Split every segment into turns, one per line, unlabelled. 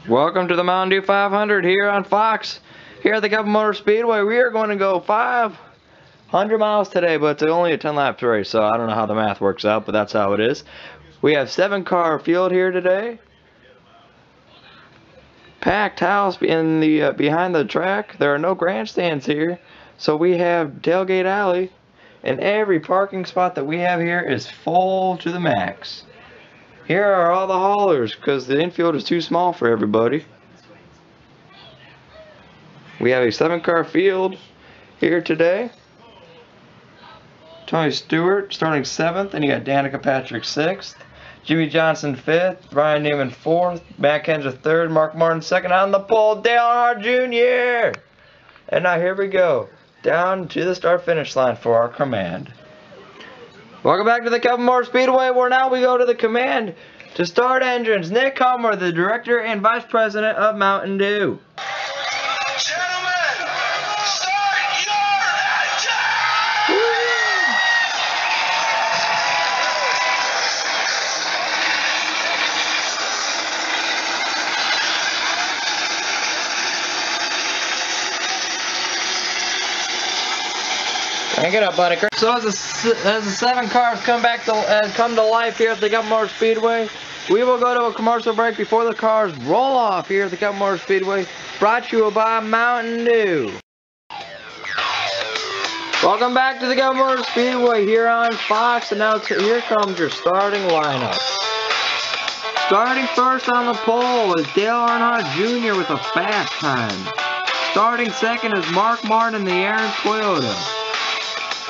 Welcome to the Mountain Dew 500 here on Fox. Here at the Koeppl Motor Speedway, we are going to go 500 miles today, but it's only a 10-lap race, so I don't know how the math works out, but that's how it is. We have 7-car field here today. Packed house in the behind the track. There are no grandstands here, so we have tailgate alley, and every parking spot that we have here is full to the max. Here are all the haulers because the infield is too small for everybody. We have a 7-car field here today. Tony Stewart starting 7th, and you got Danica Patrick 6th. Jimmie Johnson 5th, Ryan Newman 4th, Matt Kenseth 3rd, Mark Martin 2nd on the pole, Dale Earnhardt Jr. And now here we go, down to the start-finish line for our command. Welcome back to the Koeppl Motor Speedway, where now we go to the command to start engines. Nick Hummer, the Director and Vice President of Mountain Dew. Crank it up, buddy. So as the 7 cars come to life here at the Koeppl Motor Speedway, we will go to a commercial break before the cars roll off here at the Koeppl Motor Speedway. Brought to you by Mountain Dew. Welcome back to the Koeppl Motor Speedway here on Fox, and now here comes your starting lineup. Starting first on the pole is Dale Earnhardt Jr. with a fast time. Starting second is Mark Martin in the Aaron Toyota.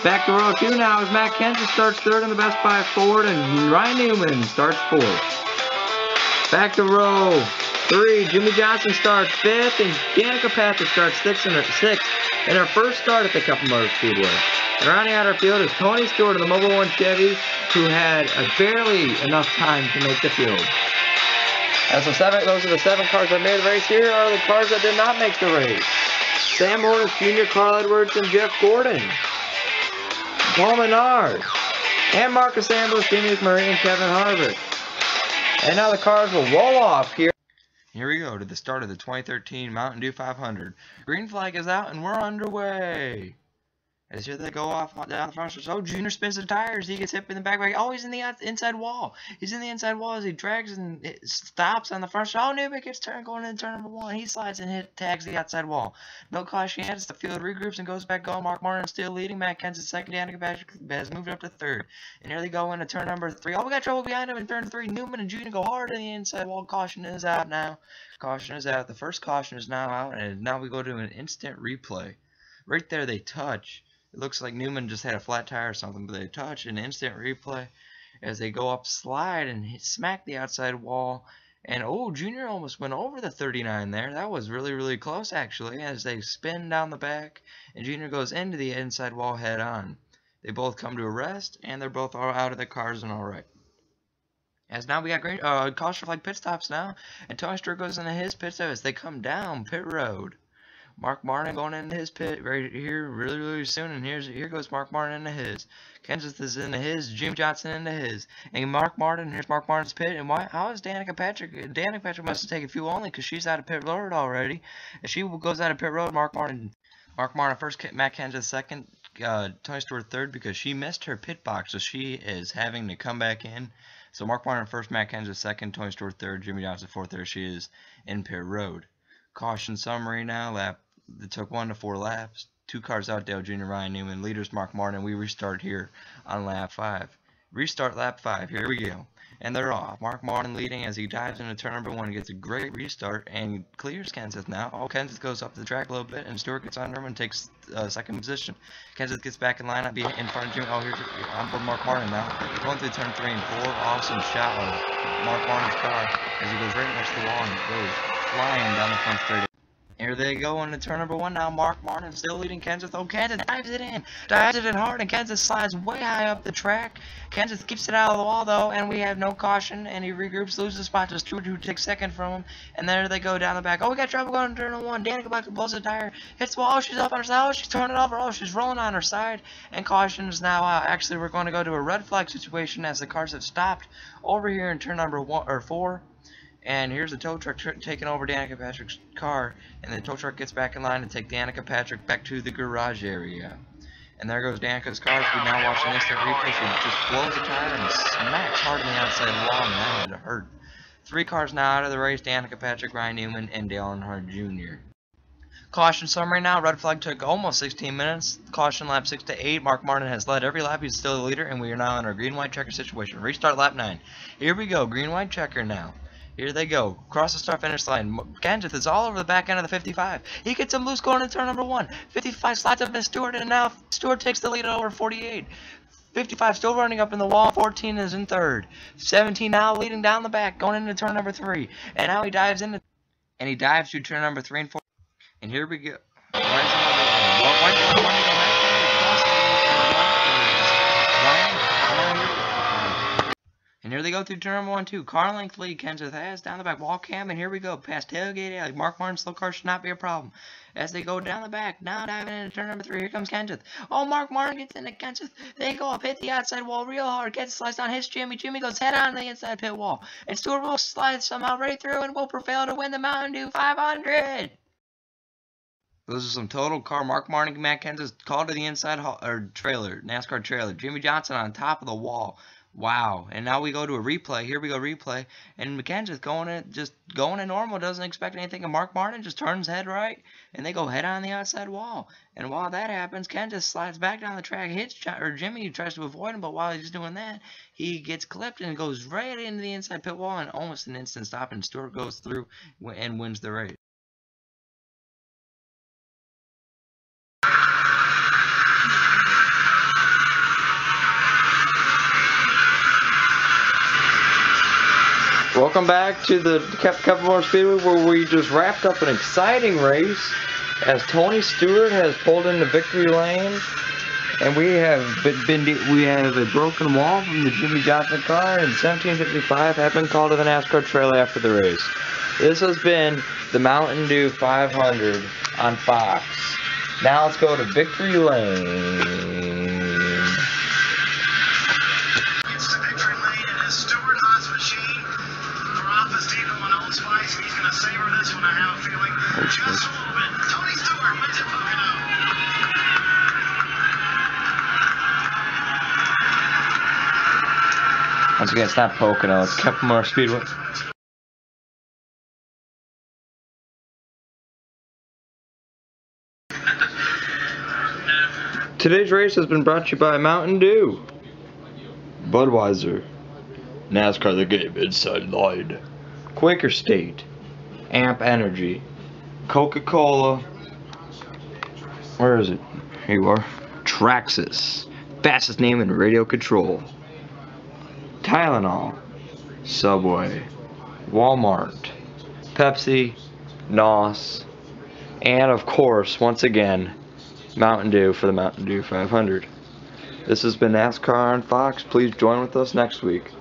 Back to row 2 now as Matt Kenseth starts 3rd in the Best Buy Ford, and Ryan Newman starts 4th. Back to row 3, Jimmie Johnson starts 5th, and Danica Patrick starts 6th in her first start at the Koeppl Motor Speedway. And rounding out our field is Tony Stewart of the Mobile 1 Chevy, who had barely enough time to make the field. As those are the 7 cars that made the race. Here are the cars that did not make the race. Sam Hornish Jr., Carl Edwards, and Jeff Gordon. Paul Menard, and Marcus Ambrose, Jimmy Murray, and Kevin Harvick. And now the cars will roll off here. Here we go to the start of the 2013 Mountain Dew 500. Green flag is out, and we're underway. As here they go off down the front stretch. Oh, Junior spins the tires. He gets hit in the back. Oh, he's in the inside wall. He's in the inside wall as he drags and it stops on the front stretch. Oh, Newman gets turned going into turn number 1. He slides and tags the outside wall. No caution yet. The field regroups and goes back going. Mark Martin still leading. Matt Kenseth 2nd. Danica Patrick has moved up to 3rd. And here they go into turn number 3. Oh, we got trouble behind him in turn 3. Newman and Junior go hard in the inside wall. Caution is out now. Caution is out. The first caution is now out. And now we go to an instant replay. Right there they touch. It looks like Newman just had a flat tire or something, but they touch an instant replay as they go up slide and smack the outside wall. And oh, Junior almost went over the 39 there. That was really, really close actually, as they spin down the back and Junior goes into the inside wall head on. They both come to a rest and they're both all out of the cars and all right. As now we got great caution flag pit stops now, and Tony Stewart goes into his pit stop as they come down pit road. Mark Martin going into his pit right here really, really soon, and here goes Mark Martin into his. Kenseth is into his, Jimmie Johnson into his, and Mark Martin, here's Mark Martin's pit, and how is Danica Patrick? Danica Patrick must have taken fuel only because she's out of pit road already. As she goes out of pit road, Mark Martin first, Matt Kenseth 2nd, Tony Stewart 3rd because she missed her pit box, so she is having to come back in. So Mark Martin 1st, Matt Kenseth 2nd, Tony Stewart 3rd, Jimmie Johnson 4th, there she is in pit road. Caution summary now, it took 1 to 4 laps. 2 cars out, Dale Jr., Ryan Newman. Leaders, Mark Martin. We restart here on lap 5. Restart lap 5. Here we go. And they're off. Mark Martin leading as he dives into turn number 1 and gets a great restart and clears Kenseth now. Oh, Kenseth goes up the track a little bit and Stewart gets under him and takes 2nd position. Kenseth gets back in lineup in front of Jimmy. Oh, here's on board Mark Martin now. Going through turn 3 and 4. Awesome shot of Mark Martin's car as he goes right next to the wall and goes flying down the front straight. Here they go into turn number 1 now. Mark Martin still leading Kenseth. Oh, Kenseth dives it in hard, and Kenseth slides way high up the track. Kenseth keeps it out of the wall, though, and we have no caution, and he regroups, loses spot to Stewart, who takes 2nd from him, and there they go down the back. Oh, we got trouble going into turn number 1. Danica Patrick blows the tire, hits the wall. Oh, she's up on her side. Oh, she's turning over. Oh, she's rolling on her side, and caution is now out. Actually, we're going to go to a red flag situation as the cars have stopped over here in turn number 4. And here's the tow truck taking over Danica Patrick's car, and the tow truck gets back in line to take Danica Patrick back to the garage area. And there goes Danica's car. We're now watching instant replay. She just blows the tire and smacks hard on the outside wall, and that had to hurt. 3 cars now out of the race: Danica Patrick, Ryan Newman, and Dale Earnhardt Jr. Caution summary now. Red flag took almost 16 minutes. Caution lap 6 to 8. Mark Martin has led every lap. He's still the leader, and we are now in our green-white checker situation. Restart lap 9. Here we go. Green-white checker now. Here they go. Cross the start-finish line. Kenseth is all over the back end of the 55. He gets him loose going into turn number 1. 55 slides up to Stewart, and now Stewart takes the lead over 48. 55 still running up in the wall. 14 is in third. 17 now leading down the back, going into turn number 3. And now he dives into, and he dives to turn number 3 and 4. And here we go. And here they go through turn number 1, 2. Car length lead. Kenseth has down the back wall cam, and here we go. Past tailgate alley. Mark Martin's slow car should not be a problem. As they go down the back, now diving into turn number 3. Here comes Kenseth. Oh, Mark Martin gets into Kenseth. They go up, hit the outside wall real hard. Kenseth slides down, hits Jimmie. Jimmie goes head on the inside pit wall. And Stewart will slide somehow right through and will prevail to win the Mountain Dew 500. Those are some total car. Mark Martin and Matt Kenseth called to the inside trailer, NASCAR trailer. Jimmie Johnson on top of the wall. Wow. And now we go to a replay. Here we go, replay. And Kenseth going in normal, doesn't expect anything. And Mark Martin just turns head right, and they go head on the outside wall. And while that happens, Kenseth slides back down the track, hits Jimmie, tries to avoid him, but while he's doing that, he gets clipped and goes right into the inside pit wall, and almost an instant stop, and Stewart goes through and wins the race. Welcome back to the Koeppl Speedway, where we just wrapped up an exciting race as Tony Stewart has pulled into victory lane, and we have a broken wall from the Jimmie Johnson car, and 1755 have been called to the NASCAR trailer after the race. This has been the Mountain Dew 500 on Fox. Now let's go to victory lane. Just a little bit. Tony Stewart wins at Pocono. Once again, it's not Pocono, it's Koeppl Speedway. Today's race has been brought to you by Mountain Dew, Budweiser, NASCAR The Game Inside Line, Quaker State, Amp Energy, Coca-Cola, where is it? Here you are. Traxxas, fastest name in radio control. Tylenol, Subway, Walmart, Pepsi, NOS, and of course, once again, Mountain Dew for the Mountain Dew 500. This has been NASCAR on Fox. Please join with us next week.